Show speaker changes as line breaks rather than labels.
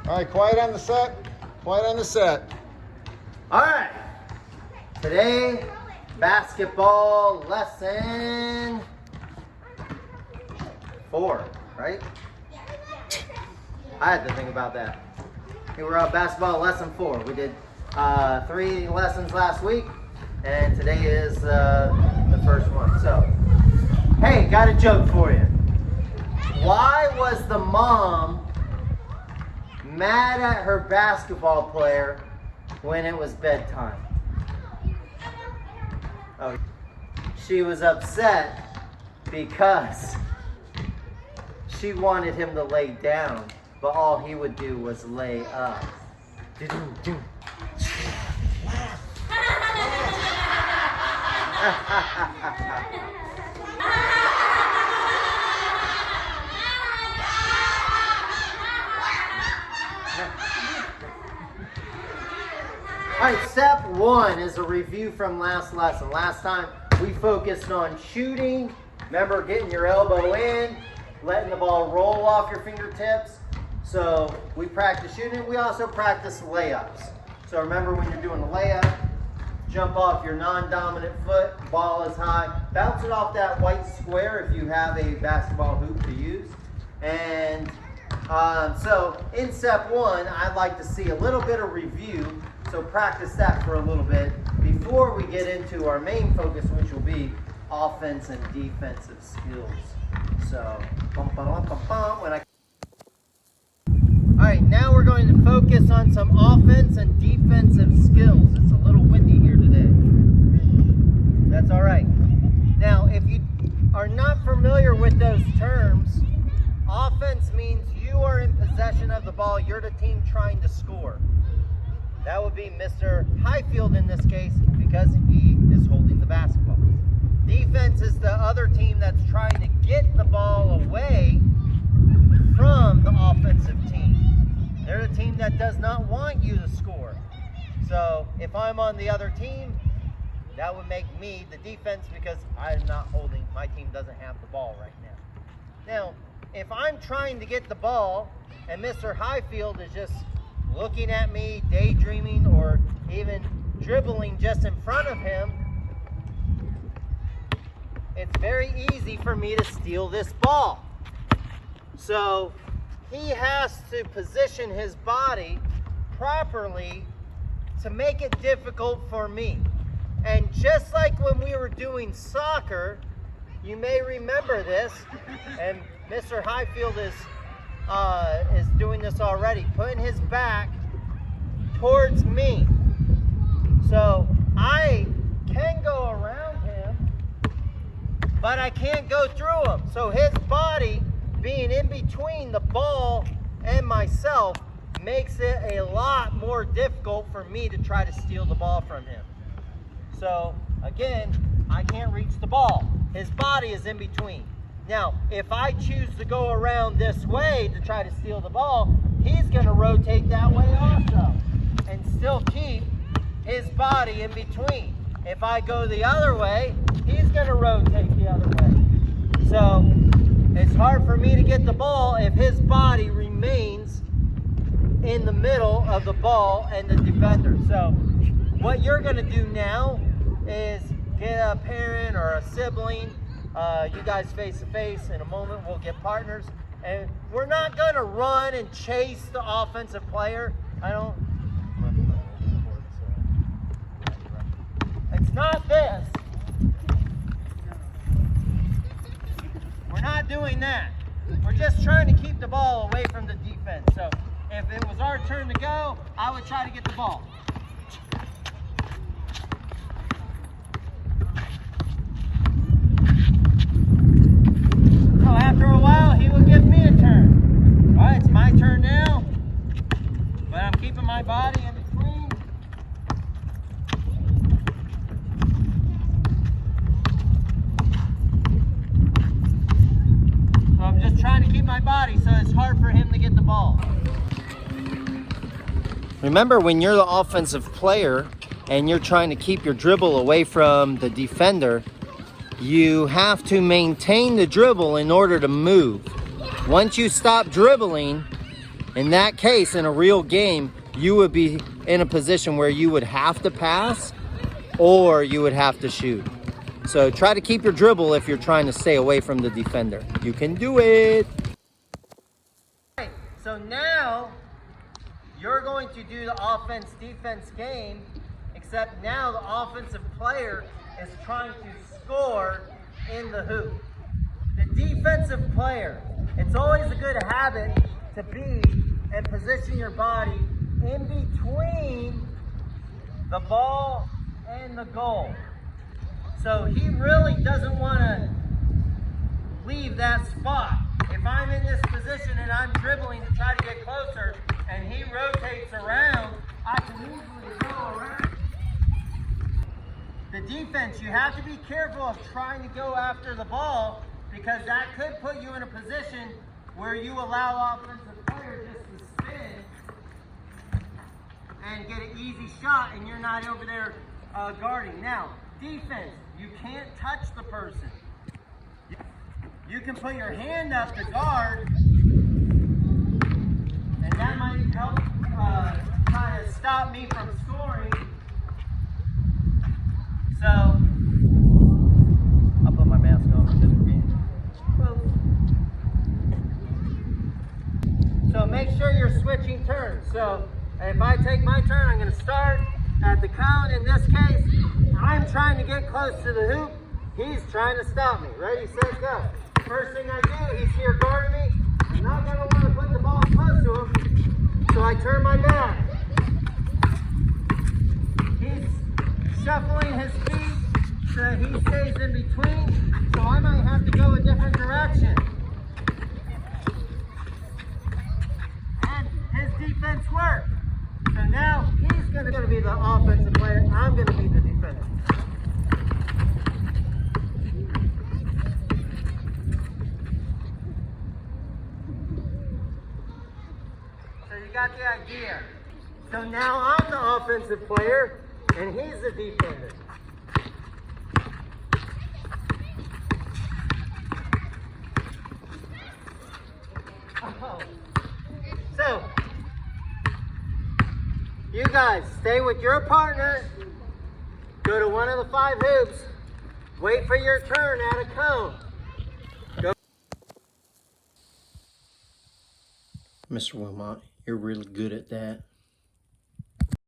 All right, quiet on the set. Quiet on the set.
All right. Today, basketball lesson 4, right? I had to think about that. We were on basketball lesson 4. We did 3 lessons last week, and today is the first one. So, hey, got a joke for you. Why was the mom mad at her basketball player when it was bedtime? Oh, she was upset because she wanted him to lay down, but all he would do was lay up. All right, step 1 is a review from last lesson. Last time we focused on shooting. Remember, getting your elbow in, letting the ball roll off your fingertips. So we practice shooting. We also practice layups. So remember, when you're doing a layup, jump off your non-dominant foot, ball is high, bounce it off that white square if you have a basketball hoop to use. And so in step 1, I'd like to see a little bit of review. So practice that for a little bit before we get into our main focus, which will be offense and defensive skills. So, when I... All right, now we're going to focus on some offense and defensive skills. It's a little windy here today. That's all right. Now, if you are not familiar with those terms, offense means you are in possession of the ball. You're the team trying to score. That would be Mr. Highfield in this case because he is holding the basketball. Defense is the other team that's trying to get the ball away from the offensive team. They're the team that does not want you to score. So if I'm on the other team, that would make me the defense because I'm not holding, my team doesn't have the ball right now. Now, if I'm trying to get the ball and Mr. Highfield is just looking at me, daydreaming, or even dribbling just in front of him, it's very easy for me to steal this ball. So he has to position his body properly to make it difficult for me. And just like when we were doing soccer, you may remember this, and Mr. Highfield is doing this already, putting his back towards me. So I can go around him, but I can't go through him. So his body being in between the ball and myself makes it a lot more difficult for me to try to steal the ball from him. So again, I can't reach the ball. His body is in between. Now, if I choose to go around this way to try to steal the ball, he's going to rotate that way also and still keep his body in between. If I go the other way, he's going to rotate the other way. So it's hard for me to get the ball if his body remains in the middle of the ball and the defender. So what you're going to do now is get a parent or a sibling. You guys face to face. In a moment, we'll get partners. And we're not going to run and chase the offensive player. It's not this. We're not doing that. We're just trying to keep the ball away from the defense. So if it was our turn to go, I would try to get the ball. So after a while, he will give me a turn. All right, it's my turn now, but I'm keeping my body in between. So I'm just trying to keep my body so it's hard for him to get the ball. Remember, when you're the offensive player and you're trying to keep your dribble away from the defender, you have to maintain the dribble in order to move. Once you stop dribbling, In that case, in a real game, you would be in a position where you would have to pass or you would have to shoot. So try to keep your dribble if you're trying to stay away from the defender. You can do it. So now you're going to do the offense-defense game, except now the offensive player is trying to score in the hoop. The defensive player, it's always a good habit to be and position your body in between the ball and the goal. So he really doesn't want to leave that spot. If I'm in this position and I'm dribbling to try to get closer and he rotates around, I can easily go around. The defense, you have to be careful of trying to go after the ball because that could put you in a position where you allow offensive players just to spin and get an easy shot and you're not over there guarding. Now, defense, you can't touch the person. You can put your hand up to guard, and that might help try to stop me from scoring. So, I'll put my mask on because we're being close. So make sure you're switching turns. So if I take my turn, I'm going to start at the cone. In this case, I'm trying to get close to the hoop. He's trying to stop me. Ready, set, go. First thing I do, he's here guarding me. I'm not going to want to put the ball close to him, so I turn my back. He's shuffling his feet so that he stays in between, so I might have to go a different direction. And his defense worked. So now he's going to be the offensive player. I'm going to be the defender. So you got the idea. So now I'm the offensive player and he's the defender. Oh. So you guys stay with your partner, go to one of the 5 hoops, wait for your turn at a cone. Go. Mr. Wilmot, you're really good at that.